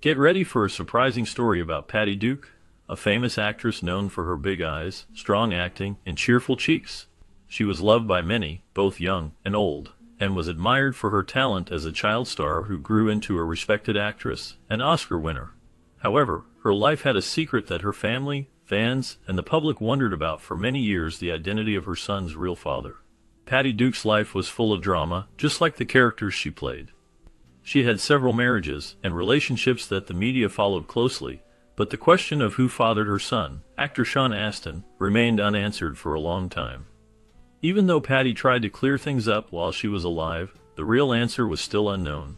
Get ready for a surprising story about Patty Duke, a famous actress known for her big eyes, strong acting, and cheerful cheeks. She was loved by many, both young and old, and was admired for her talent as a child star who grew into a respected actress and Oscar winner. However, her life had a secret that her family, fans, and the public wondered about for many years: the identity of her son's real father. Patty Duke's life was full of drama, just like the characters she played. She had several marriages and relationships that the media followed closely, but the question of who fathered her son, actor Sean Astin, remained unanswered for a long time. Even though Patty tried to clear things up while she was alive, the real answer was still unknown.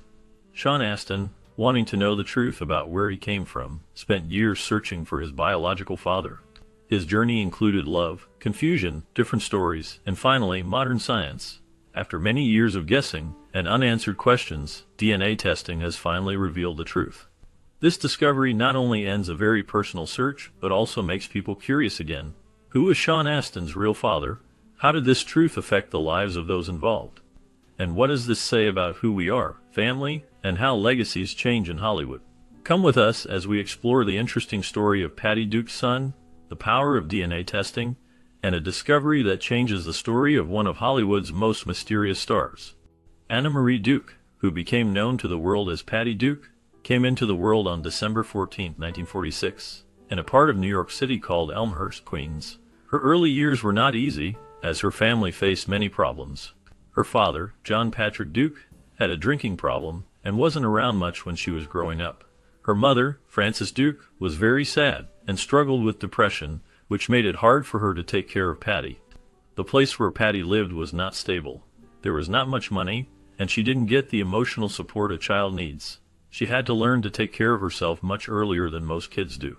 Sean Astin, wanting to know the truth about where he came from, spent years searching for his biological father. His journey included love, confusion, different stories, and finally, modern science. After many years of guessing and unanswered questions, DNA testing has finally revealed the truth. This discovery not only ends a very personal search, but also makes people curious again. Who is Sean Astin's real father? How did this truth affect the lives of those involved? And what does this say about who we are, family, and how legacies change in Hollywood? Come with us as we explore the interesting story of Patty Duke's son, the power of DNA testing, and a discovery that changes the story of one of Hollywood's most mysterious stars. Anna Marie Duke, who became known to the world as Patty Duke, came into the world on December 14, 1946, in a part of New York City called Elmhurst, Queens. Her early years were not easy, as her family faced many problems. Her father, John Patrick Duke, had a drinking problem and wasn't around much when she was growing up. Her mother, Frances Duke, was very sad and struggled with depression, which made it hard for her to take care of Patty. The place where Patty lived was not stable. There was not much money, and she didn't get the emotional support a child needs. She had to learn to take care of herself much earlier than most kids do.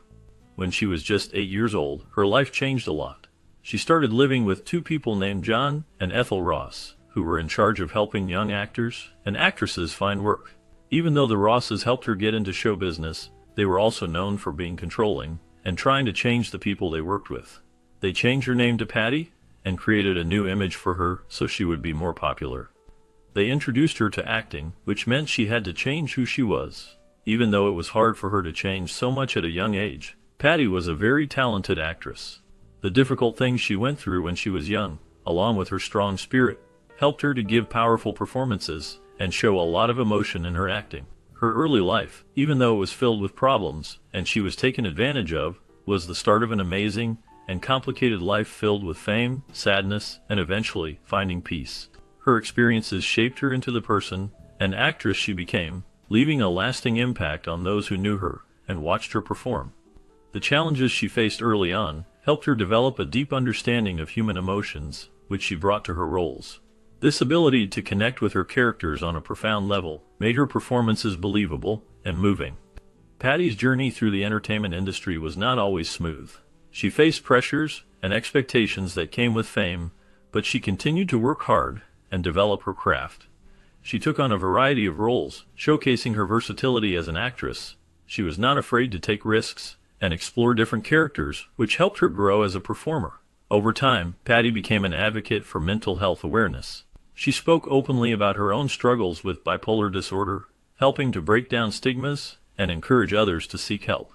When she was just 8 years old, her life changed a lot. She started living with two people named John and Ethel Ross, who were in charge of helping young actors and actresses find work. Even though the Rosses helped her get into show business, they were also known for being controlling and trying to change the people they worked with. They changed her name to Patty and created a new image for her so she would be more popular. They introduced her to acting, which meant she had to change who she was. Even though it was hard for her to change so much at a young age, Patty was a very talented actress. The difficult things she went through when she was young, along with her strong spirit, helped her to give powerful performances and show a lot of emotion in her acting. Her early life, even though it was filled with problems and she was taken advantage of, was the start of an amazing and complicated life filled with fame, sadness, and eventually finding peace. Her experiences shaped her into the person and actress she became, leaving a lasting impact on those who knew her and watched her perform. The challenges she faced early on helped her develop a deep understanding of human emotions, which she brought to her roles. This ability to connect with her characters on a profound level made her performances believable and moving. Patty's journey through the entertainment industry was not always smooth. She faced pressures and expectations that came with fame, but she continued to work hard and develop her craft. She took on a variety of roles, showcasing her versatility as an actress. She was not afraid to take risks and explore different characters, which helped her grow as a performer. Over time, Patty became an advocate for mental health awareness. She spoke openly about her own struggles with bipolar disorder, helping to break down stigmas and encourage others to seek help.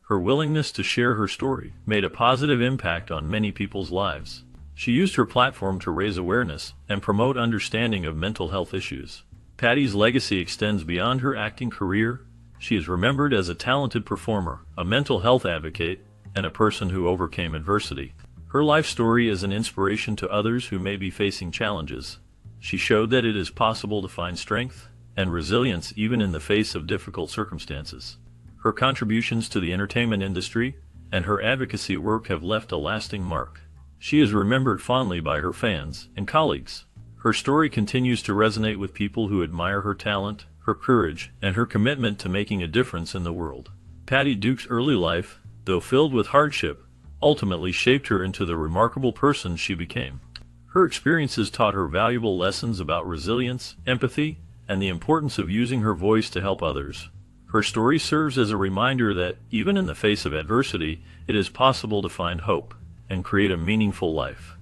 Her willingness to share her story made a positive impact on many people's lives. She used her platform to raise awareness and promote understanding of mental health issues. Patty's legacy extends beyond her acting career. She is remembered as a talented performer, a mental health advocate, and a person who overcame adversity. Her life story is an inspiration to others who may be facing challenges. She showed that it is possible to find strength and resilience even in the face of difficult circumstances. Her contributions to the entertainment industry and her advocacy work have left a lasting mark. She is remembered fondly by her fans and colleagues. Her story continues to resonate with people who admire her talent, her courage, and her commitment to making a difference in the world. Patty Duke's early life, though filled with hardship, ultimately shaped her into the remarkable person she became. Her experiences taught her valuable lessons about resilience, empathy, and the importance of using her voice to help others. Her story serves as a reminder that, even in the face of adversity, it is possible to find hope and create a meaningful life.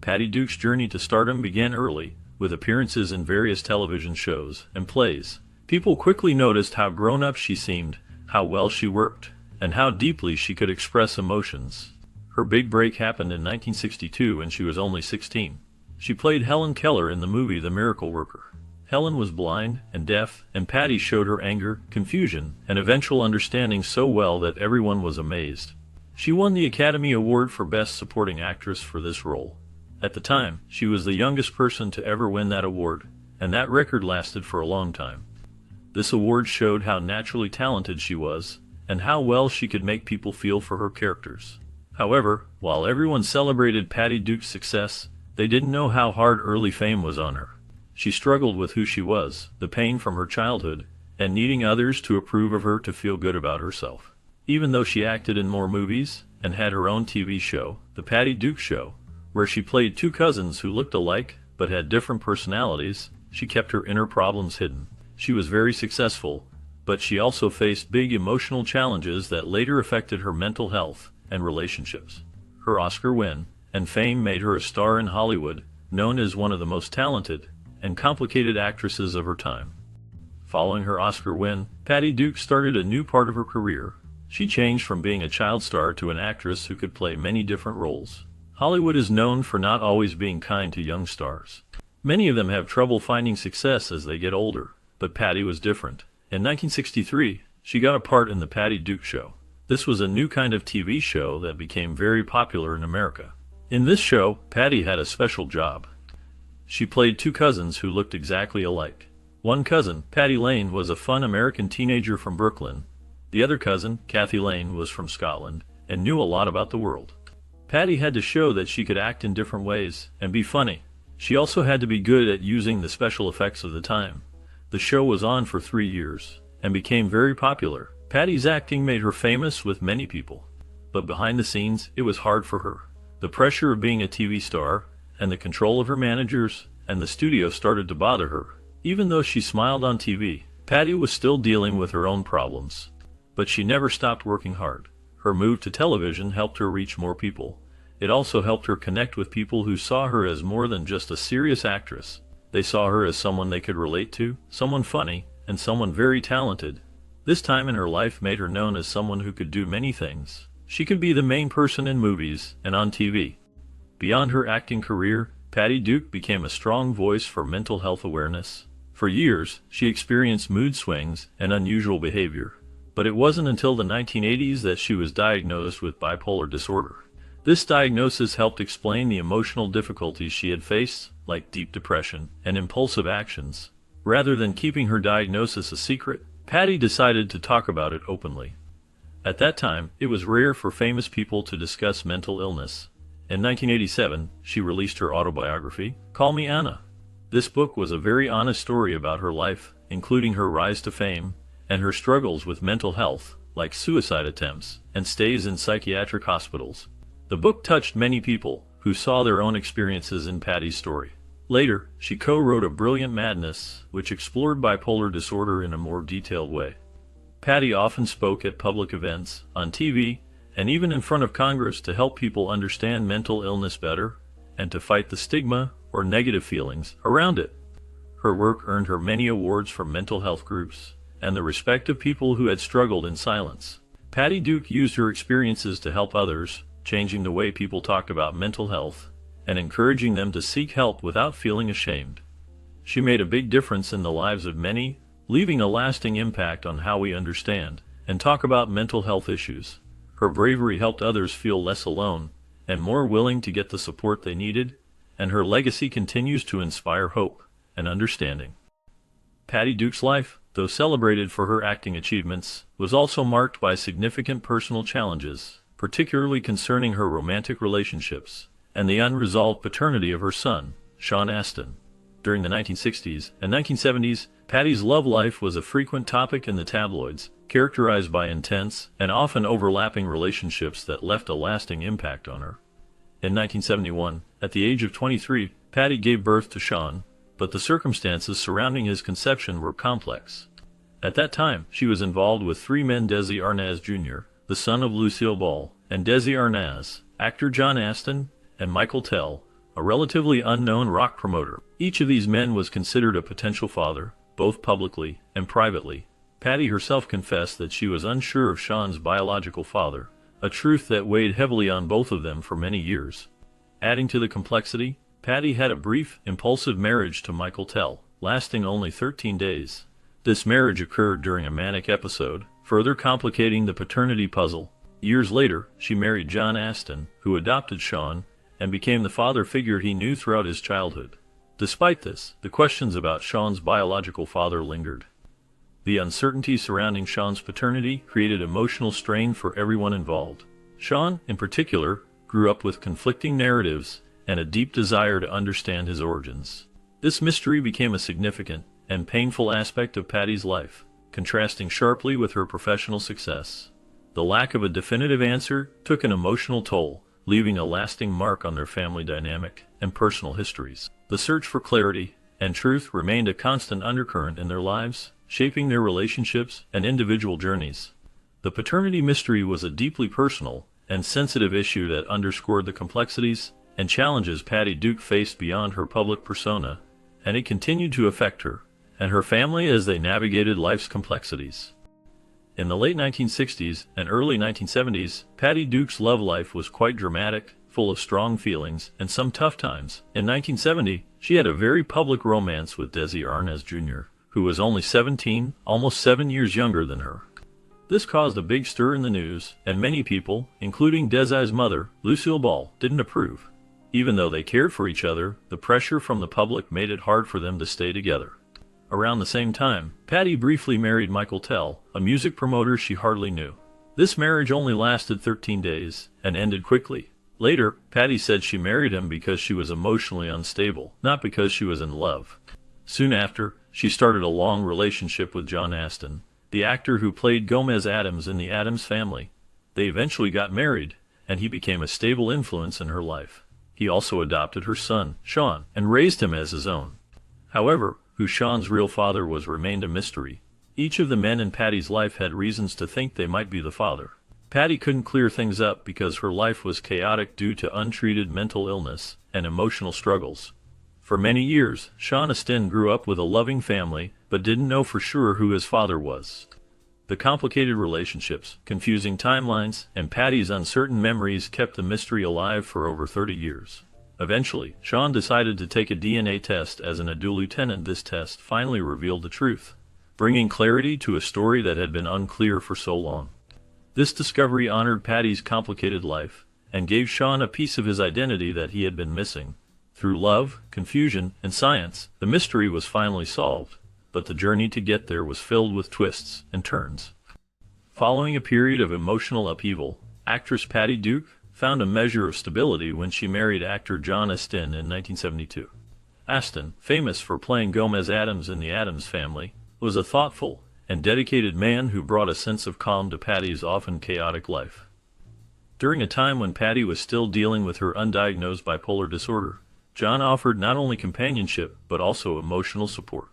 Patty Duke's journey to stardom began early, with appearances in various television shows and plays. People quickly noticed how grown-up she seemed, how well she worked, and how deeply she could express emotions. Her big break happened in 1962 when she was only 16. She played Helen Keller in the movie The Miracle Worker. Helen was blind and deaf, and Patty showed her anger, confusion, and eventual understanding so well that everyone was amazed. She won the Academy Award for Best Supporting Actress for this role. At the time, she was the youngest person to ever win that award, and that record lasted for a long time. This award showed how naturally talented she was, and how well she could make people feel for her characters. However, while everyone celebrated Patty Duke's success, they didn't know how hard early fame was on her. She struggled with who she was, the pain from her childhood, and needing others to approve of her to feel good about herself. Even though she acted in more movies, and had her own TV show, The Patty Duke Show, where she played two cousins who looked alike but had different personalities, she kept her inner problems hidden. She was very successful, but she also faced big emotional challenges that later affected her mental health and relationships. Her Oscar win and fame made her a star in Hollywood, known as one of the most talented and complicated actresses of her time. Following her Oscar win, Patty Duke started a new part of her career. She changed from being a child star to an actress who could play many different roles. Hollywood is known for not always being kind to young stars. Many of them have trouble finding success as they get older, but Patty was different. In 1963, she got a part in The Patty Duke Show. This was a new kind of TV show that became very popular in America. In this show, Patty had a special job. She played two cousins who looked exactly alike. One cousin, Patty Lane, was a fun American teenager from Brooklyn. The other cousin, Kathy Lane, was from Scotland and knew a lot about the world. Patty had to show that she could act in different ways and be funny. She also had to be good at using the special effects of the time. The show was on for 3 years and became very popular. Patty's acting made her famous with many people. But behind the scenes, it was hard for her. The pressure of being a TV star and the control of her managers and the studio started to bother her. Even though she smiled on TV, Patty was still dealing with her own problems. But she never stopped working hard. Her move to television helped her reach more people. It also helped her connect with people who saw her as more than just a serious actress. They saw her as someone they could relate to, someone funny, and someone very talented. This time in her life made her known as someone who could do many things. She could be the main person in movies and on TV. Beyond her acting career, Patty Duke became a strong voice for mental health awareness. For years, she experienced mood swings and unusual behavior. But it wasn't until the 1980s that she was diagnosed with bipolar disorder. This diagnosis helped explain the emotional difficulties she had faced, like deep depression and impulsive actions. Rather than keeping her diagnosis a secret, Patty decided to talk about it openly. At that time, it was rare for famous people to discuss mental illness. In 1987, she released her autobiography, Call Me Anna. This book was a very honest story about her life, including her rise to fame and her struggles with mental health, like suicide attempts and stays in psychiatric hospitals. The book touched many people who saw their own experiences in Patty's story. Later, she co-wrote A Brilliant Madness, which explored bipolar disorder in a more detailed way. Patty often spoke at public events, on TV, and even in front of Congress to help people understand mental illness better and to fight the stigma or negative feelings around it. Her work earned her many awards from mental health groups and the respect of people who had struggled in silence. Patty Duke used her experiences to help others, changing the way people talked about mental health and encouraging them to seek help without feeling ashamed. She made a big difference in the lives of many, leaving a lasting impact on how we understand and talk about mental health issues. Her bravery helped others feel less alone and more willing to get the support they needed, and her legacy continues to inspire hope and understanding. Patty Duke's life, though celebrated for her acting achievements, was also marked by significant personal challenges, particularly concerning her romantic relationships and the unresolved paternity of her son, Sean Astin. During the 1960s and 1970s, Patty's love life was a frequent topic in the tabloids, characterized by intense and often overlapping relationships that left a lasting impact on her. In 1971, at the age of 23, Patty gave birth to Sean, but the circumstances surrounding his conception were complex. At that time, she was involved with three men: Desi Arnaz Jr., the son of Lucille Ball, and Desi Arnaz, actor John Astin, and Michael Tell, a relatively unknown rock promoter. Each of these men was considered a potential father, both publicly and privately. Patty herself confessed that she was unsure of Sean's biological father, a truth that weighed heavily on both of them for many years. Adding to the complexity, Patty had a brief, impulsive marriage to Michael Tell, lasting only 13 days. This marriage occurred during a manic episode, further complicating the paternity puzzle. Years later, she married John Aston, who adopted Sean, and became the father figure he knew throughout his childhood. Despite this, the questions about Sean's biological father lingered. The uncertainty surrounding Sean's paternity created emotional strain for everyone involved. Sean, in particular, grew up with conflicting narratives and a deep desire to understand his origins. This mystery became a significant and painful aspect of Patty's life, contrasting sharply with her professional success. The lack of a definitive answer took an emotional toll, leaving a lasting mark on their family dynamic and personal histories. The search for clarity and truth remained a constant undercurrent in their lives, shaping their relationships and individual journeys. The paternity mystery was a deeply personal and sensitive issue that underscored the complexities and challenges Patty Duke faced beyond her public persona, and it continued to affect her and her family as they navigated life's complexities. In the late 1960s and early 1970s, Patty Duke's love life was quite dramatic, full of strong feelings and some tough times. In 1970, she had a very public romance with Desi Arnaz Jr., who was only 17, almost 7 years younger than her. This caused a big stir in the news, and many people, including Desi's mother, Lucille Ball, didn't approve. Even though they cared for each other, the pressure from the public made it hard for them to stay together. Around the same time, Patty briefly married Michael Tell, a music promoter she hardly knew. This marriage only lasted 13 days and ended quickly. Later, Patty said she married him because she was emotionally unstable, not because she was in love. Soon after, she started a long relationship with John Aston, the actor who played Gomez Addams in The Addams Family. They eventually got married, and he became a stable influence in her life. He also adopted her son, Sean, and raised him as his own. However, who Sean's real father was remained a mystery. Each of the men in Patty's life had reasons to think they might be the father. Patty couldn't clear things up because her life was chaotic due to untreated mental illness and emotional struggles. For many years, Sean Astin grew up with a loving family, but didn't know for sure who his father was. The complicated relationships, confusing timelines, and Patty's uncertain memories kept the mystery alive for over 30 years. Eventually, Sean decided to take a DNA test as an adult lieutenant. This test finally revealed the truth, bringing clarity to a story that had been unclear for so long. This discovery honored Patty's complicated life and gave Sean a piece of his identity that he had been missing. Through love, confusion, and science, the mystery was finally solved, but the journey to get there was filled with twists and turns. Following a period of emotional upheaval, actress Patty Duke found a measure of stability when she married actor John Astin in 1972. Astin, famous for playing Gomez Addams in The Addams Family, was a thoughtful and dedicated man who brought a sense of calm to Patty's often chaotic life. During a time when Patty was still dealing with her undiagnosed bipolar disorder, John offered not only companionship but also emotional support.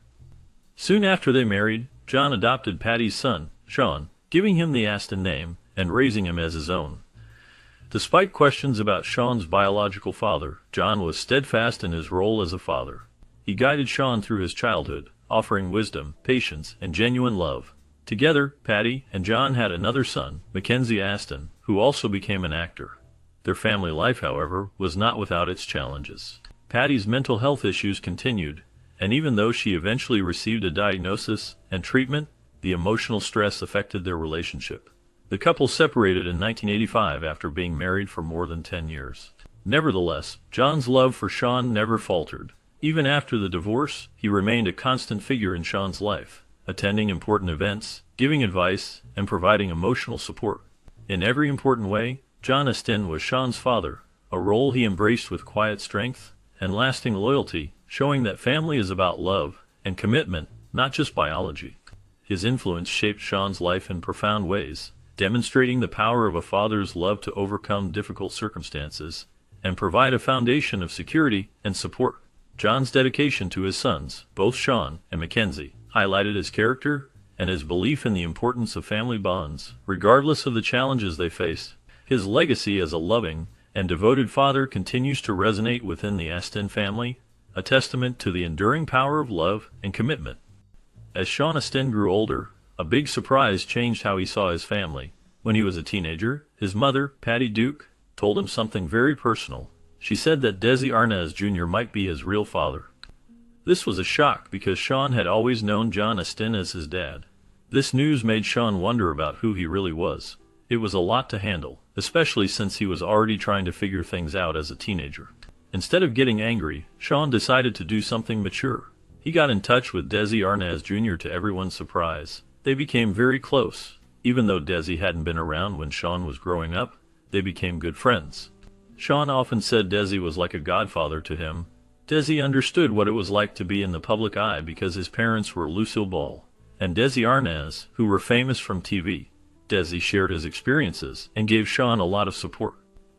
Soon after they married, John adopted Patty's son, Sean, giving him the Astin name and raising him as his own. Despite questions about Sean's biological father, John was steadfast in his role as a father. He guided Sean through his childhood, offering wisdom, patience, and genuine love. Together, Patty and John had another son, Mackenzie Astin, who also became an actor. Their family life, however, was not without its challenges. Patty's mental health issues continued, and even though she eventually received a diagnosis and treatment, the emotional stress affected their relationship. The couple separated in 1985 after being married for more than 10 years. Nevertheless, John's love for Sean never faltered. Even after the divorce, he remained a constant figure in Sean's life, attending important events, giving advice, and providing emotional support. In every important way, John Astin was Sean's father, a role he embraced with quiet strength and lasting loyalty, showing that family is about love and commitment, not just biology. His influence shaped Sean's life in profound ways, demonstrating the power of a father's love to overcome difficult circumstances and provide a foundation of security and support. John's dedication to his sons, both Sean and Mackenzie, highlighted his character and his belief in the importance of family bonds, regardless of the challenges they faced. His legacy as a loving and devoted father continues to resonate within the Astin family, a testament to the enduring power of love and commitment. As Sean Astin grew older, a big surprise changed how he saw his family. When he was a teenager, his mother, Patty Duke, told him something very personal. She said that Desi Arnaz Jr. might be his real father. This was a shock because Sean had always known John Astin as his dad. This news made Sean wonder about who he really was. It was a lot to handle, especially since he was already trying to figure things out as a teenager. Instead of getting angry, Sean decided to do something mature. He got in touch with Desi Arnaz Jr. to everyone's surprise. They became very close. Even though Desi hadn't been around when Sean was growing up, they became good friends. Sean often said Desi was like a godfather to him. Desi understood what it was like to be in the public eye because his parents were Lucille Ball and Desi Arnaz, who were famous from TV. Desi shared his experiences and gave Sean a lot of support.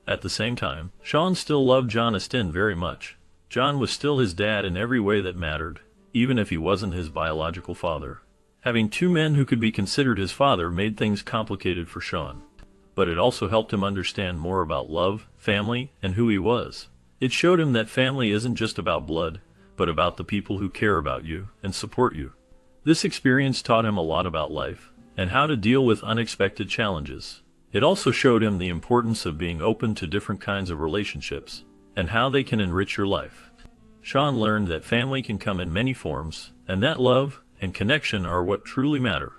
At the same time, Sean still loved John Astin very much. John was still his dad in every way that mattered, even if he wasn't his biological father. Having two men who could be considered his father made things complicated for Sean. But it also helped him understand more about love, family, and who he was. It showed him that family isn't just about blood, but about the people who care about you and support you. This experience taught him a lot about life and how to deal with unexpected challenges. It also showed him the importance of being open to different kinds of relationships and how they can enrich your life. Sean learned that family can come in many forms, and that love and connection are what truly matter.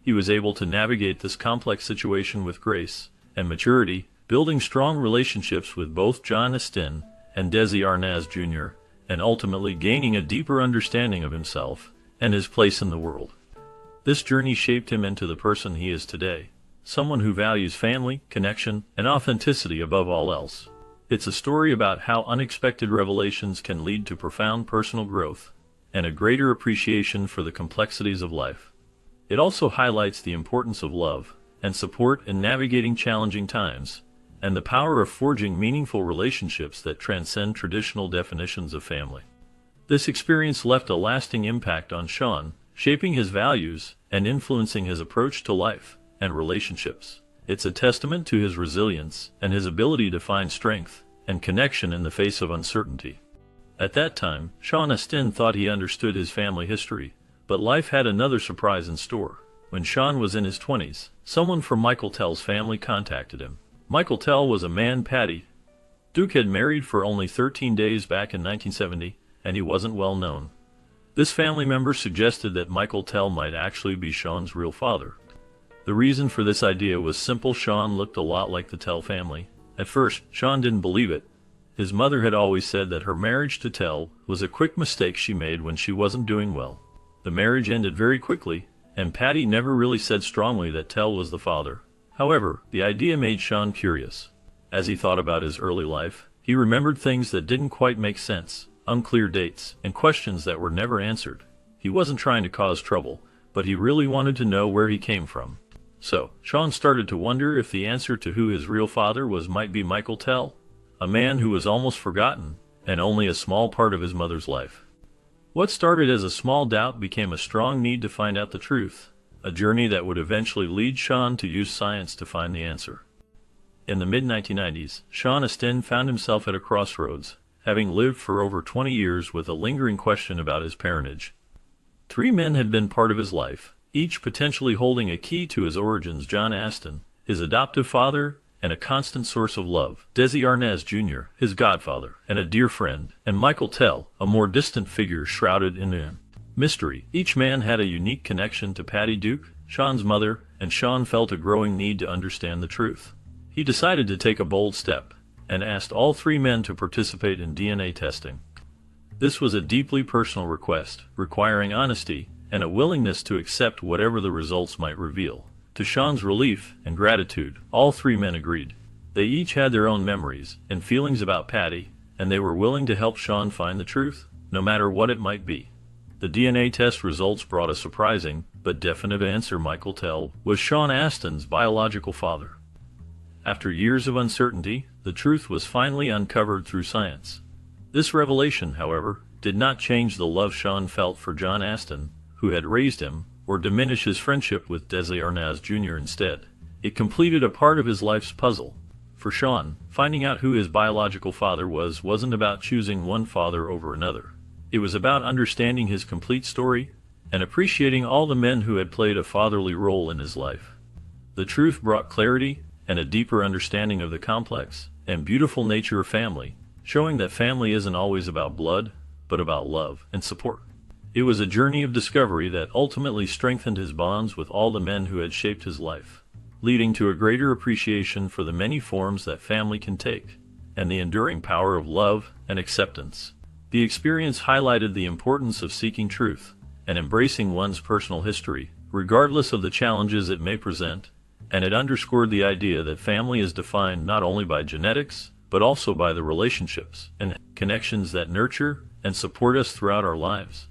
He was able to navigate this complex situation with grace and maturity, building strong relationships with both John Astin and Desi Arnaz Jr., and ultimately gaining a deeper understanding of himself and his place in the world. This journey shaped him into the person he is today, someone who values family, connection, and authenticity above all else. It's a story about how unexpected revelations can lead to profound personal growth and a greater appreciation for the complexities of life. It also highlights the importance of love and support in navigating challenging times, and the power of forging meaningful relationships that transcend traditional definitions of family. This experience left a lasting impact on Sean, shaping his values and influencing his approach to life and relationships. It's a testament to his resilience and his ability to find strength and connection in the face of uncertainty. At that time, Sean Astin thought he understood his family history, but life had another surprise in store. When Sean was in his 20s, someone from Michael Tell's family contacted him. Michael Tell was a man Patty Duke had married for only 13 days back in 1970, and he wasn't well known. This family member suggested that Michael Tell might actually be Sean's real father. The reason for this idea was simple. Sean looked a lot like the Tell family. At first, Sean didn't believe it. His mother had always said that her marriage to Tell was a quick mistake she made when she wasn't doing well. The marriage ended very quickly, and Patty never really said strongly that Tell was the father. However, the idea made Sean curious. As he thought about his early life, he remembered things that didn't quite make sense, unclear dates, and questions that were never answered. He wasn't trying to cause trouble, but he really wanted to know where he came from. So, Sean started to wonder if the answer to who his real father was might be Michael Tell, a man who was almost forgotten, and only a small part of his mother's life. What started as a small doubt became a strong need to find out the truth, a journey that would eventually lead Sean to use science to find the answer. In the mid-1990s, Sean Astin found himself at a crossroads, having lived for over 20 years with a lingering question about his parentage. 3 men had been part of his life, each potentially holding a key to his origins: John Astin, his adoptive father, and a constant source of love; Desi Arnaz Jr., his godfather, and a dear friend; and Michael Tell, a more distant figure shrouded in mystery. Each man had a unique connection to Patty Duke, Sean's mother, and Sean felt a growing need to understand the truth. He decided to take a bold step, and asked all 3 men to participate in DNA testing. This was a deeply personal request, requiring honesty and a willingness to accept whatever the results might reveal. To Sean's relief and gratitude, all 3 men agreed. They each had their own memories and feelings about Patty, and they were willing to help Sean find the truth, no matter what it might be. The DNA test results brought a surprising, but definite answer: Michael Tell was Sean Astin's biological father. After years of uncertainty, the truth was finally uncovered through science. This revelation, however, did not change the love Sean felt for John Astin, who had raised him, or diminish his friendship with Desi Arnaz Jr. Instead, it completed a part of his life's puzzle. For Sean, finding out who his biological father wasn't about choosing one father over another. It was about understanding his complete story and appreciating all the men who had played a fatherly role in his life. The truth brought clarity and a deeper understanding of the complex and beautiful nature of family, showing that family isn't always about blood, but about love and support. It was a journey of discovery that ultimately strengthened his bonds with all the men who had shaped his life, leading to a greater appreciation for the many forms that family can take, and the enduring power of love and acceptance. The experience highlighted the importance of seeking truth and embracing one's personal history, regardless of the challenges it may present, and it underscored the idea that family is defined not only by genetics, but also by the relationships and connections that nurture and support us throughout our lives.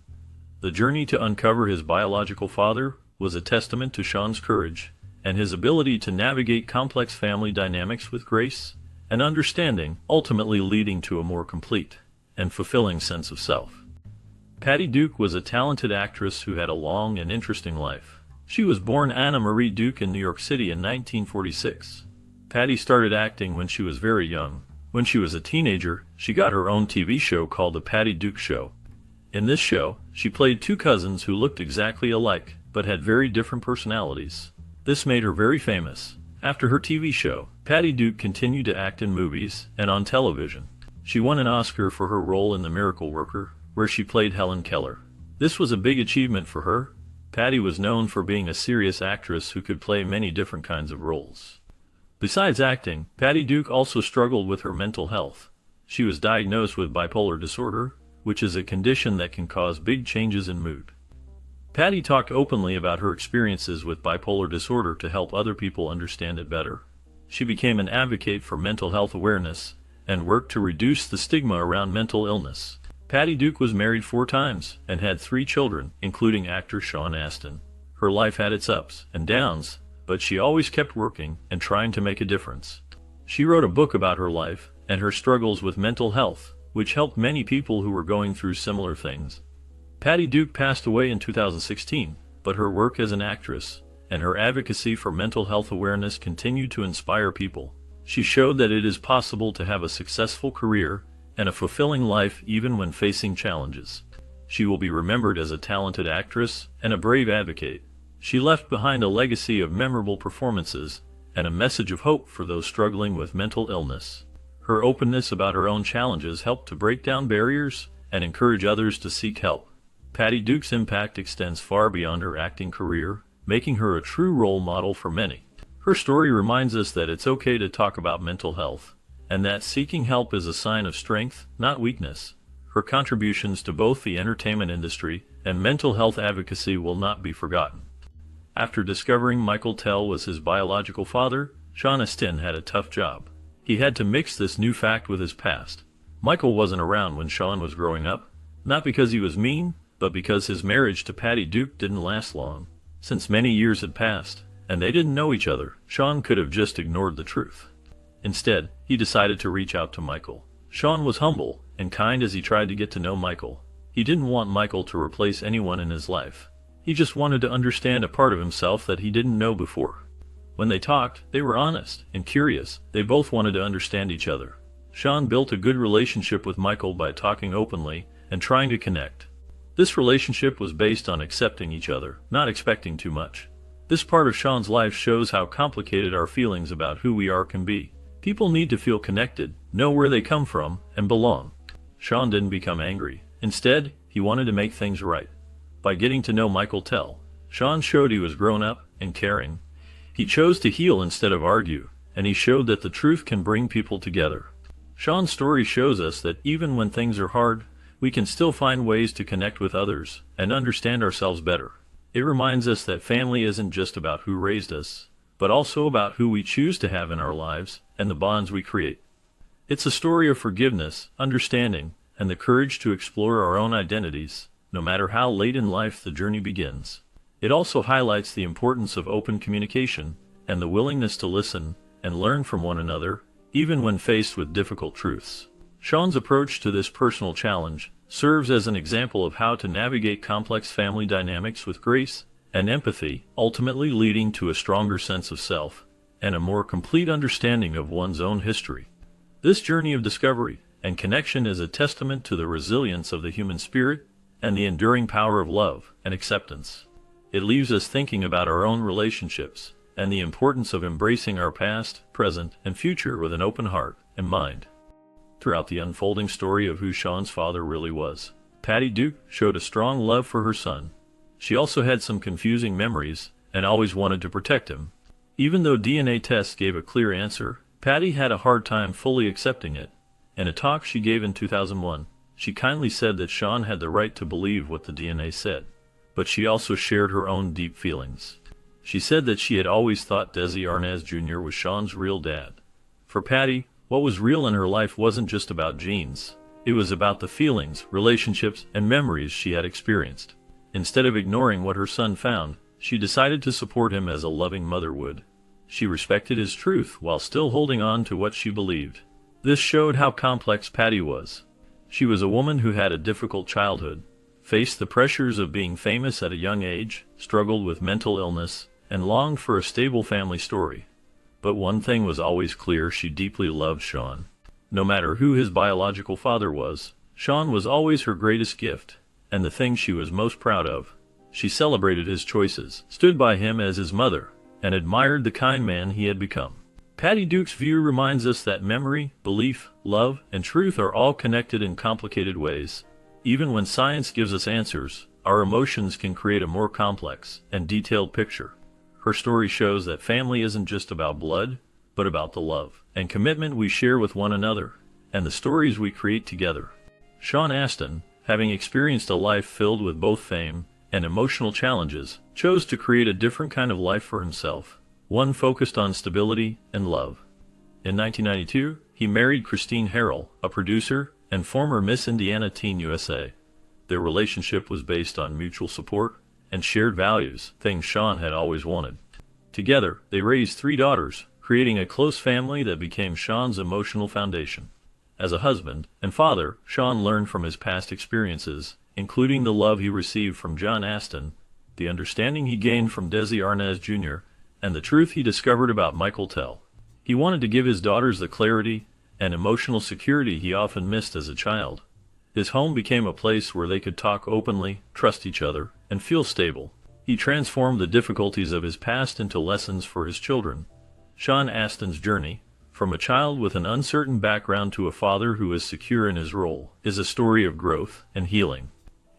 The journey to uncover his biological father was a testament to Sean's courage and his ability to navigate complex family dynamics with grace and understanding, ultimately leading to a more complete and fulfilling sense of self. Patty Duke was a talented actress who had a long and interesting life. She was born Anna Marie Duke in New York City in 1946. Patty started acting when she was very young. When she was a teenager, she got her own TV show called The Patty Duke Show. In this show, she played two cousins who looked exactly alike, but had very different personalities. This made her very famous. After her TV show, Patty Duke continued to act in movies and on television. She won an Oscar for her role in The Miracle Worker, where she played Helen Keller. This was a big achievement for her. Patty was known for being a serious actress who could play many different kinds of roles. Besides acting, Patty Duke also struggled with her mental health. She was diagnosed with bipolar disorder, which is a condition that can cause big changes in mood. Patty talked openly about her experiences with bipolar disorder to help other people understand it better. She became an advocate for mental health awareness and worked to reduce the stigma around mental illness. Patty Duke was married 4 times and had 3 children, including actor Sean Astin. Her life had its ups and downs, but she always kept working and trying to make a difference. She wrote a book about her life and her struggles with mental health, which helped many people who were going through similar things. Patty Duke passed away in 2016, but her work as an actress and her advocacy for mental health awareness continued to inspire people. She showed that it is possible to have a successful career and a fulfilling life even when facing challenges. She will be remembered as a talented actress and a brave advocate. She left behind a legacy of memorable performances and a message of hope for those struggling with mental illness. Her openness about her own challenges helped to break down barriers and encourage others to seek help. Patty Duke's impact extends far beyond her acting career, making her a true role model for many. Her story reminds us that it's okay to talk about mental health, and that seeking help is a sign of strength, not weakness. Her contributions to both the entertainment industry and mental health advocacy will not be forgotten. After discovering Michael Tell was his biological father, Sean Astin had a tough job. He had to mix this new fact with his past. Michael wasn't around when Sean was growing up, not because he was mean, but because his marriage to Patty Duke didn't last long. Since many years had passed, and they didn't know each other, Sean could have just ignored the truth. Instead, he decided to reach out to Michael. Sean was humble and kind as he tried to get to know Michael. He didn't want Michael to replace anyone in his life. He just wanted to understand a part of himself that he didn't know before. When they talked, they were honest and curious. They both wanted to understand each other. Sean built a good relationship with Michael by talking openly and trying to connect. This relationship was based on accepting each other, not expecting too much. This part of Sean's life shows how complicated our feelings about who we are can be. People need to feel connected, know where they come from, and belong. Sean didn't become angry. Instead, he wanted to make things right. By getting to know Michael Tell, Sean showed he was grown up and caring. He chose to heal instead of argue, and he showed that the truth can bring people together. Sean's story shows us that even when things are hard, we can still find ways to connect with others and understand ourselves better. It reminds us that family isn't just about who raised us, but also about who we choose to have in our lives and the bonds we create. It's a story of forgiveness, understanding, and the courage to explore our own identities, no matter how late in life the journey begins. It also highlights the importance of open communication and the willingness to listen and learn from one another, even when faced with difficult truths. Sean's approach to this personal challenge serves as an example of how to navigate complex family dynamics with grace and empathy, ultimately leading to a stronger sense of self and a more complete understanding of one's own history. This journey of discovery and connection is a testament to the resilience of the human spirit and the enduring power of love and acceptance. It leaves us thinking about our own relationships and the importance of embracing our past, present, and future with an open heart and mind. Throughout the unfolding story of who Sean's father really was, Patty Duke showed a strong love for her son. She also had some confusing memories and always wanted to protect him. Even though DNA tests gave a clear answer, Patty had a hard time fully accepting it. In a talk she gave in 2001, she kindly said that Sean had the right to believe what the DNA said, but she also shared her own deep feelings. She said that she had always thought Desi Arnaz Jr. was Sean's real dad. For Patty, what was real in her life wasn't just about genes. It was about the feelings, relationships, and memories she had experienced. Instead of ignoring what her son found, she decided to support him as a loving mother would. She respected his truth while still holding on to what she believed. This showed how complex Patty was. She was a woman who had a difficult childhood, faced the pressures of being famous at a young age, struggled with mental illness, and longed for a stable family story. But one thing was always clear: she deeply loved Sean. No matter who his biological father was, Sean was always her greatest gift, and the thing she was most proud of. She celebrated his choices, stood by him as his mother, and admired the kind man he had become. Patty Duke's view reminds us that memory, belief, love, and truth are all connected in complicated ways. Even when science gives us answers, our emotions can create a more complex and detailed picture. Her story shows that family isn't just about blood, but about the love and commitment we share with one another, and the stories we create together. Sean Astin, having experienced a life filled with both fame and emotional challenges, chose to create a different kind of life for himself, one focused on stability and love. In 1992, he married Christine Harrell, a producer and former Miss Indiana Teen USA. Their relationship was based on mutual support and shared values, things Sean had always wanted. Together, they raised 3 daughters, creating a close family that became Sean's emotional foundation. As a husband and father, Sean learned from his past experiences, including the love he received from John Astin, the understanding he gained from Desi Arnaz Jr., and the truth he discovered about Michael Tell. He wanted to give his daughters the clarity and emotional security he often missed as a child. His home became a place where they could talk openly, trust each other, and feel stable. He transformed the difficulties of his past into lessons for his children. Sean Astin's journey, from a child with an uncertain background to a father who is secure in his role, is a story of growth and healing.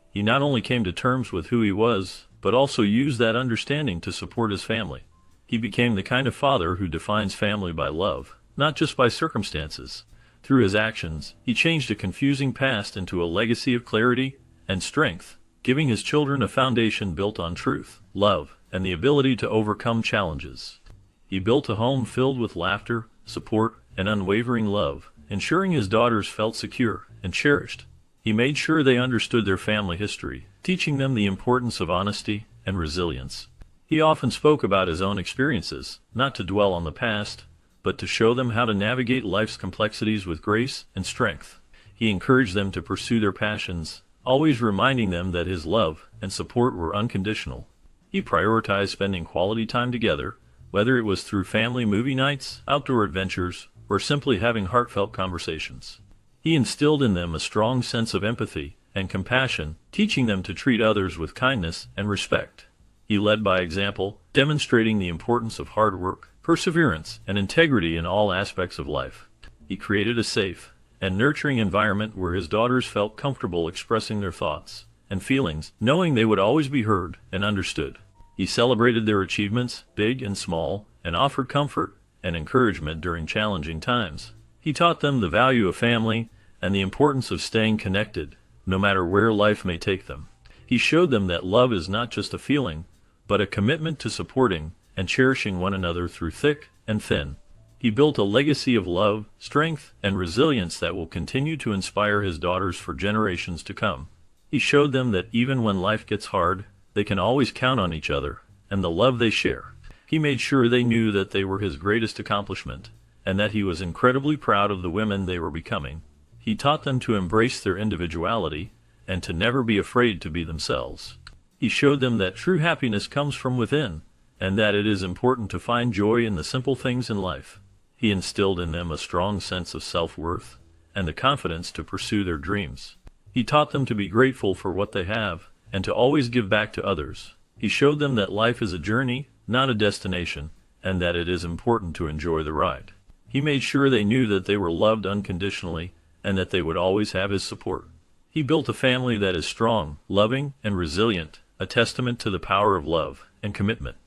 He not only came to terms with who he was, but also used that understanding to support his family. He became the kind of father who defines family by love, not just by circumstances. Through his actions, he changed a confusing past into a legacy of clarity and strength, giving his children a foundation built on truth, love, and the ability to overcome challenges. He built a home filled with laughter, support, and unwavering love, ensuring his daughters felt secure and cherished. He made sure they understood their family history, teaching them the importance of honesty and resilience. He often spoke about his own experiences, not to dwell on the past, but to show them how to navigate life's complexities with grace and strength. He encouraged them to pursue their passions, always reminding them that his love and support were unconditional. He prioritized spending quality time together, whether it was through family movie nights, outdoor adventures, or simply having heartfelt conversations. He instilled in them a strong sense of empathy and compassion, teaching them to treat others with kindness and respect. He led by example, demonstrating the importance of hard work, perseverance, and integrity in all aspects of life. He created a safe and nurturing environment where his daughters felt comfortable expressing their thoughts and feelings, knowing they would always be heard and understood. He celebrated their achievements, big and small, and offered comfort and encouragement during challenging times. He taught them the value of family and the importance of staying connected, no matter where life may take them. He showed them that love is not just a feeling, but a commitment to supporting and cherishing one another through thick and thin. He built a legacy of love, strength, and resilience that will continue to inspire his daughters for generations to come. He showed them that even when life gets hard, they can always count on each other and the love they share. He made sure they knew that they were his greatest accomplishment, and that he was incredibly proud of the women they were becoming. He taught them to embrace their individuality and to never be afraid to be themselves. He showed them that true happiness comes from within, and that it is important to find joy in the simple things in life. He instilled in them a strong sense of self-worth and the confidence to pursue their dreams. He taught them to be grateful for what they have, and to always give back to others. He showed them that life is a journey, not a destination, and that it is important to enjoy the ride. He made sure they knew that they were loved unconditionally, and that they would always have his support. He built a family that is strong, loving, and resilient, a testament to the power of love and commitment.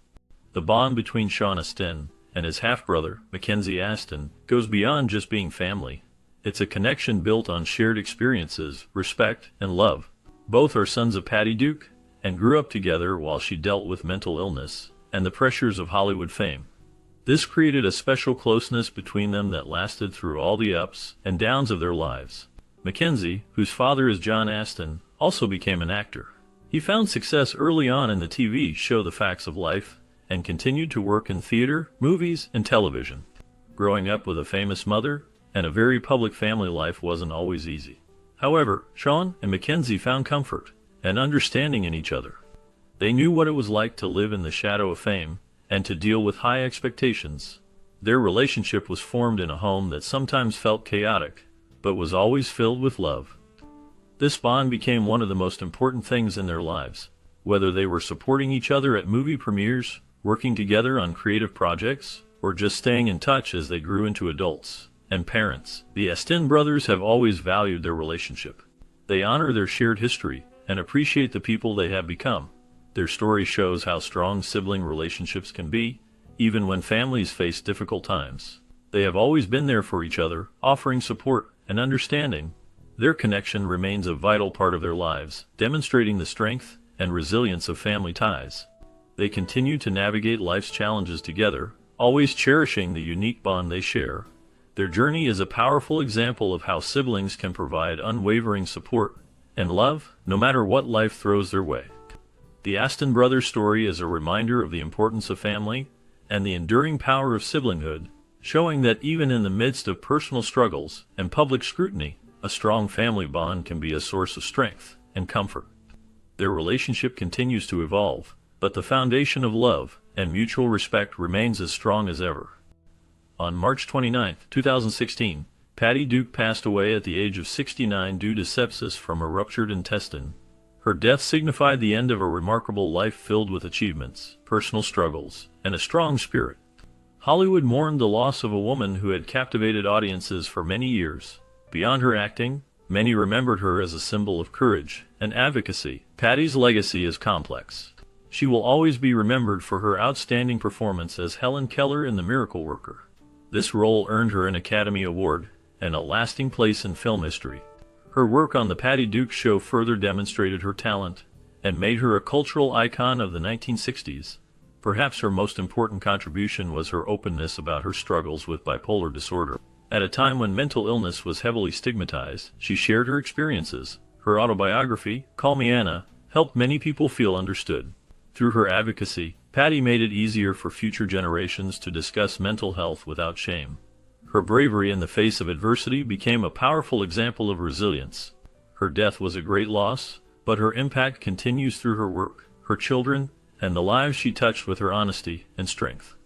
The bond between Sean Astin and his half-brother, Mackenzie Astin, goes beyond just being family. It's a connection built on shared experiences, respect, and love. Both are sons of Patty Duke, and grew up together while she dealt with mental illness and the pressures of Hollywood fame. This created a special closeness between them that lasted through all the ups and downs of their lives. Mackenzie, whose father is John Astin, also became an actor. He found success early on in the TV show The Facts of Life, and continued to work in theater, movies, and television. Growing up with a famous mother and a very public family life wasn't always easy. However, Sean and Mackenzie found comfort and understanding in each other. They knew what it was like to live in the shadow of fame and to deal with high expectations. Their relationship was formed in a home that sometimes felt chaotic, but was always filled with love. This bond became one of the most important things in their lives. Whether they were supporting each other at movie premieres, working together on creative projects, or just staying in touch as they grew into adults and parents, the Astin brothers have always valued their relationship. They honor their shared history and appreciate the people they have become. Their story shows how strong sibling relationships can be, even when families face difficult times. They have always been there for each other, offering support and understanding. Their connection remains a vital part of their lives, demonstrating the strength and resilience of family ties. They continue to navigate life's challenges together, always cherishing the unique bond they share. Their journey is a powerful example of how siblings can provide unwavering support and love, no matter what life throws their way. The Astin brothers' story is a reminder of the importance of family and the enduring power of siblinghood, showing that even in the midst of personal struggles and public scrutiny, a strong family bond can be a source of strength and comfort. Their relationship continues to evolve, but the foundation of love and mutual respect remains as strong as ever. On March 29, 2016, Patty Duke passed away at the age of 69 due to sepsis from a ruptured intestine. Her death signified the end of a remarkable life filled with achievements, personal struggles, and a strong spirit. Hollywood mourned the loss of a woman who had captivated audiences for many years. Beyond her acting, many remembered her as a symbol of courage and advocacy. Patty's legacy is complex. She will always be remembered for her outstanding performance as Helen Keller in The Miracle Worker. This role earned her an Academy Award and a lasting place in film history. Her work on The Patty Duke Show further demonstrated her talent and made her a cultural icon of the 1960s. Perhaps her most important contribution was her openness about her struggles with bipolar disorder. At a time when mental illness was heavily stigmatized, she shared her experiences. Her autobiography, Call Me Anna, helped many people feel understood. Through her advocacy, Patty made it easier for future generations to discuss mental health without shame. Her bravery in the face of adversity became a powerful example of resilience. Her death was a great loss, but her impact continues through her work, her children, and the lives she touched with her honesty and strength.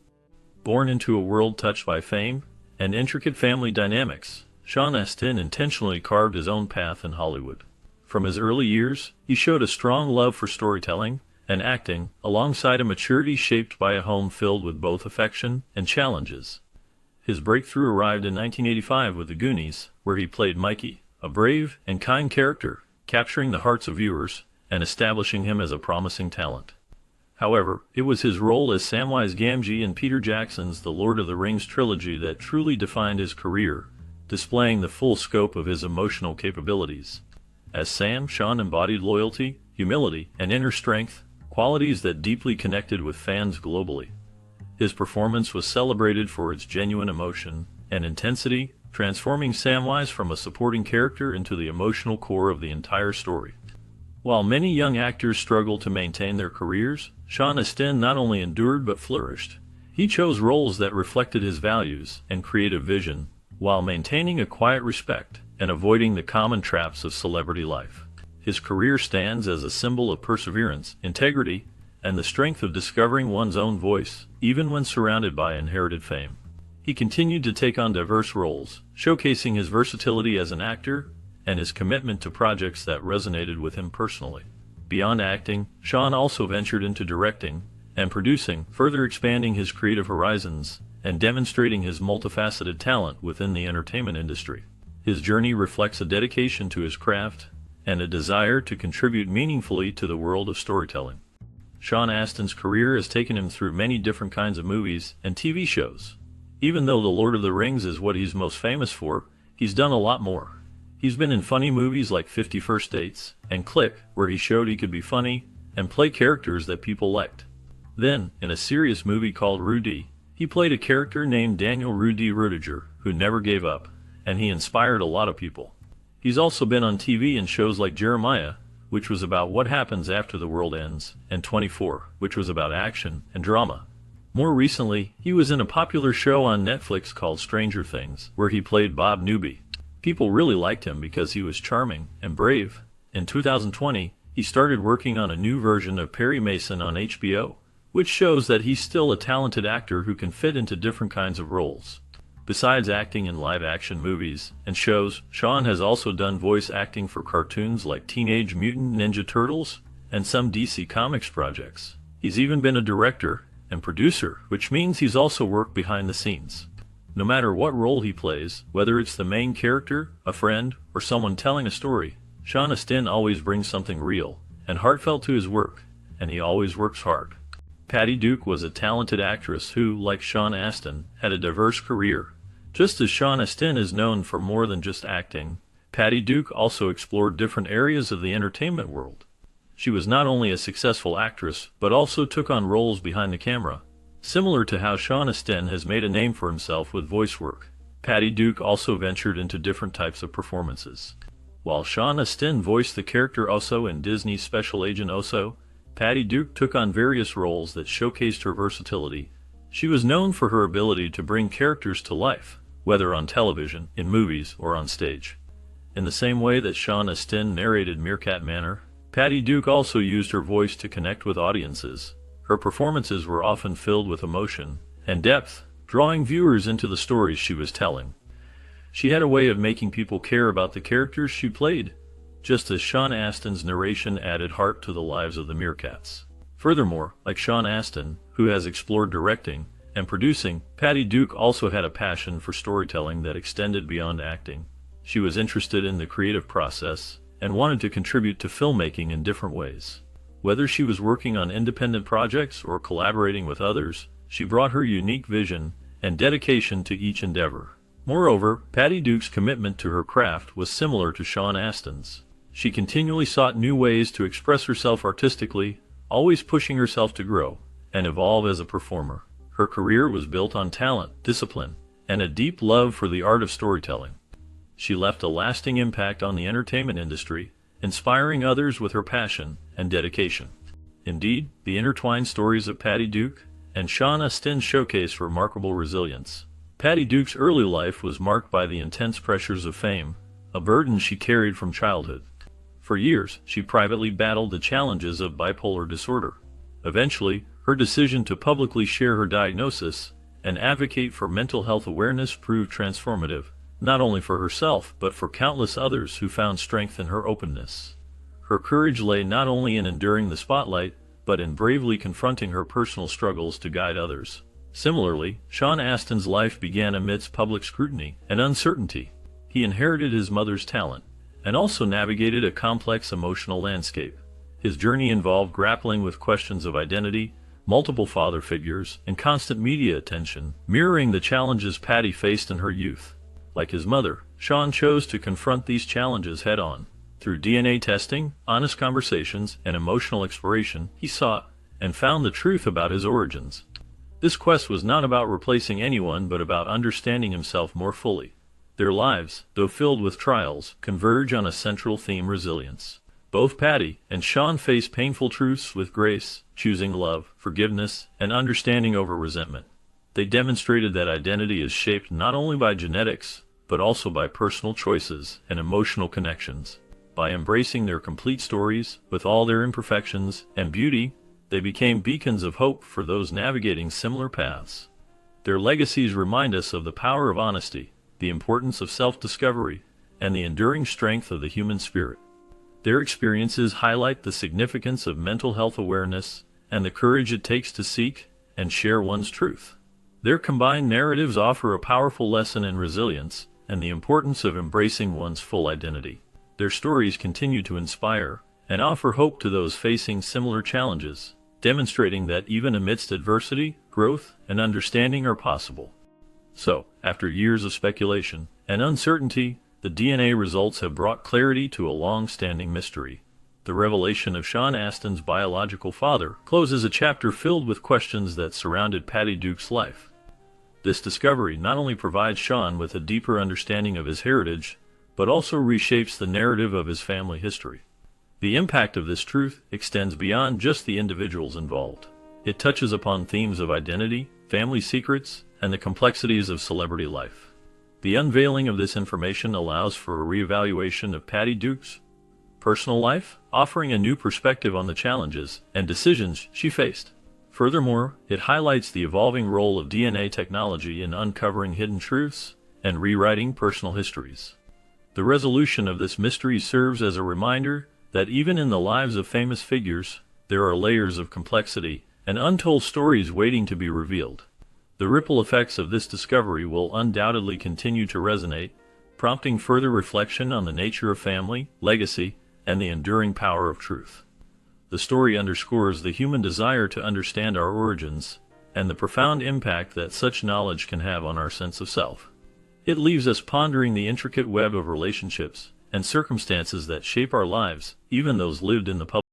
Born into a world touched by fame and intricate family dynamics, Sean Astin intentionally carved his own path in Hollywood. From his early years, he showed a strong love for storytelling and acting, alongside a maturity shaped by a home filled with both affection and challenges. His breakthrough arrived in 1985 with The Goonies, where he played Mikey, a brave and kind character, capturing the hearts of viewers and establishing him as a promising talent. However, it was his role as Samwise Gamgee in Peter Jackson's The Lord of the Rings trilogy that truly defined his career, displaying the full scope of his emotional capabilities. As Sam, Sean embodied loyalty, humility, and inner strength, qualities that deeply connected with fans globally. His performance was celebrated for its genuine emotion and intensity, transforming Samwise from a supporting character into the emotional core of the entire story. While many young actors struggle to maintain their careers, Sean Astin not only endured but flourished. He chose roles that reflected his values and creative vision, while maintaining a quiet respect and avoiding the common traps of celebrity life. His career stands as a symbol of perseverance, integrity, and the strength of discovering one's own voice, even when surrounded by inherited fame. He continued to take on diverse roles, showcasing his versatility as an actor and his commitment to projects that resonated with him personally. Beyond acting, Sean also ventured into directing and producing, further expanding his creative horizons and demonstrating his multifaceted talent within the entertainment industry. His journey reflects a dedication to his craft and a desire to contribute meaningfully to the world of storytelling. Sean Astin's career has taken him through many different kinds of movies and TV shows. Even though The Lord of the Rings is what he's most famous for, he's done a lot more. He's been in funny movies like 50 First Dates and Click, where he showed he could be funny and play characters that people liked. Then, in a serious movie called Rudy, he played a character named Daniel Rudy Rudiger, who never gave up, and he inspired a lot of people. He's also been on TV in shows like Jeremiah, which was about what happens after the world ends, and 24, which was about action and drama. More recently, he was in a popular show on Netflix called Stranger Things, where he played Bob Newby. People really liked him because he was charming and brave. In 2020, he started working on a new version of Perry Mason on HBO, which shows that he's still a talented actor who can fit into different kinds of roles. Besides acting in live-action movies and shows, Sean has also done voice acting for cartoons like Teenage Mutant Ninja Turtles and some DC Comics projects. He's even been a director and producer, which means he's also worked behind the scenes. No matter what role he plays, whether it's the main character, a friend, or someone telling a story, Sean Astin always brings something real and heartfelt to his work, and he always works hard. Patty Duke was a talented actress who, like Sean Astin, had a diverse career. Just as Sean Astin is known for more than just acting, Patty Duke also explored different areas of the entertainment world. She was not only a successful actress, but also took on roles behind the camera. Similar to how Sean Astin has made a name for himself with voice work, Patty Duke also ventured into different types of performances. While Sean Astin voiced the character Oso in Disney's Special Agent Oso, Patty Duke took on various roles that showcased her versatility. She was known for her ability to bring characters to life, whether on television, in movies, or on stage. In the same way that Sean Astin narrated Meerkat Manor, Patty Duke also used her voice to connect with audiences. Her performances were often filled with emotion and depth, drawing viewers into the stories she was telling. She had a way of making people care about the characters she played, just as Sean Astin's narration added heart to the lives of the meerkats. Furthermore, like Sean Astin, who has explored directing and producing, Patty Duke also had a passion for storytelling that extended beyond acting. She was interested in the creative process and wanted to contribute to filmmaking in different ways. Whether she was working on independent projects or collaborating with others, she brought her unique vision and dedication to each endeavor. Moreover, Patty Duke's commitment to her craft was similar to Sean Astin's. She continually sought new ways to express herself artistically, always pushing herself to grow and evolve as a performer. Her career was built on talent, discipline, and a deep love for the art of storytelling. She left a lasting impact on the entertainment industry, inspiring others with her passion and dedication. Indeed, the intertwined stories of Patty Duke and Sean Astin showcase remarkable resilience. Patty Duke's early life was marked by the intense pressures of fame, a burden she carried from childhood. For years, she privately battled the challenges of bipolar disorder. Eventually, her decision to publicly share her diagnosis and advocate for mental health awareness proved transformative, not only for herself but for countless others who found strength in her openness. Her courage lay not only in enduring the spotlight, but in bravely confronting her personal struggles to guide others. Similarly, Sean Astin's life began amidst public scrutiny and uncertainty. He inherited his mother's talent and also navigated a complex emotional landscape. His journey involved grappling with questions of identity, multiple father figures, and constant media attention, mirroring the challenges Patty faced in her youth. Like his mother, Sean chose to confront these challenges head-on. Through DNA testing, honest conversations, and emotional exploration, he sought and found the truth about his origins. This quest was not about replacing anyone but about understanding himself more fully. Their lives, though filled with trials, converge on a central theme: resilience. Both Patty and Sean faced painful truths with grace, choosing love, forgiveness, and understanding over resentment. They demonstrated that identity is shaped not only by genetics, but also by personal choices and emotional connections. By embracing their complete stories, with all their imperfections and beauty, they became beacons of hope for those navigating similar paths. Their legacies remind us of the power of honesty, the importance of self-discovery, and the enduring strength of the human spirit. Their experiences highlight the significance of mental health awareness and the courage it takes to seek and share one's truth. Their combined narratives offer a powerful lesson in resilience and the importance of embracing one's full identity. Their stories continue to inspire and offer hope to those facing similar challenges, demonstrating that even amidst adversity, growth and understanding are possible. So, after years of speculation and uncertainty, the DNA results have brought clarity to a long-standing mystery. The revelation of Sean Astin's biological father closes a chapter filled with questions that surrounded Patty Duke's life. This discovery not only provides Sean with a deeper understanding of his heritage, but also reshapes the narrative of his family history. The impact of this truth extends beyond just the individuals involved. It touches upon themes of identity, family secrets, and the complexities of celebrity life. The unveiling of this information allows for a reevaluation of Patty Duke's personal life, offering a new perspective on the challenges and decisions she faced. Furthermore, it highlights the evolving role of DNA technology in uncovering hidden truths and rewriting personal histories. The resolution of this mystery serves as a reminder that even in the lives of famous figures, there are layers of complexity and untold stories waiting to be revealed. The ripple effects of this discovery will undoubtedly continue to resonate, prompting further reflection on the nature of family, legacy, and the enduring power of truth. The story underscores the human desire to understand our origins and the profound impact that such knowledge can have on our sense of self. It leaves us pondering the intricate web of relationships and circumstances that shape our lives, even those lived in the public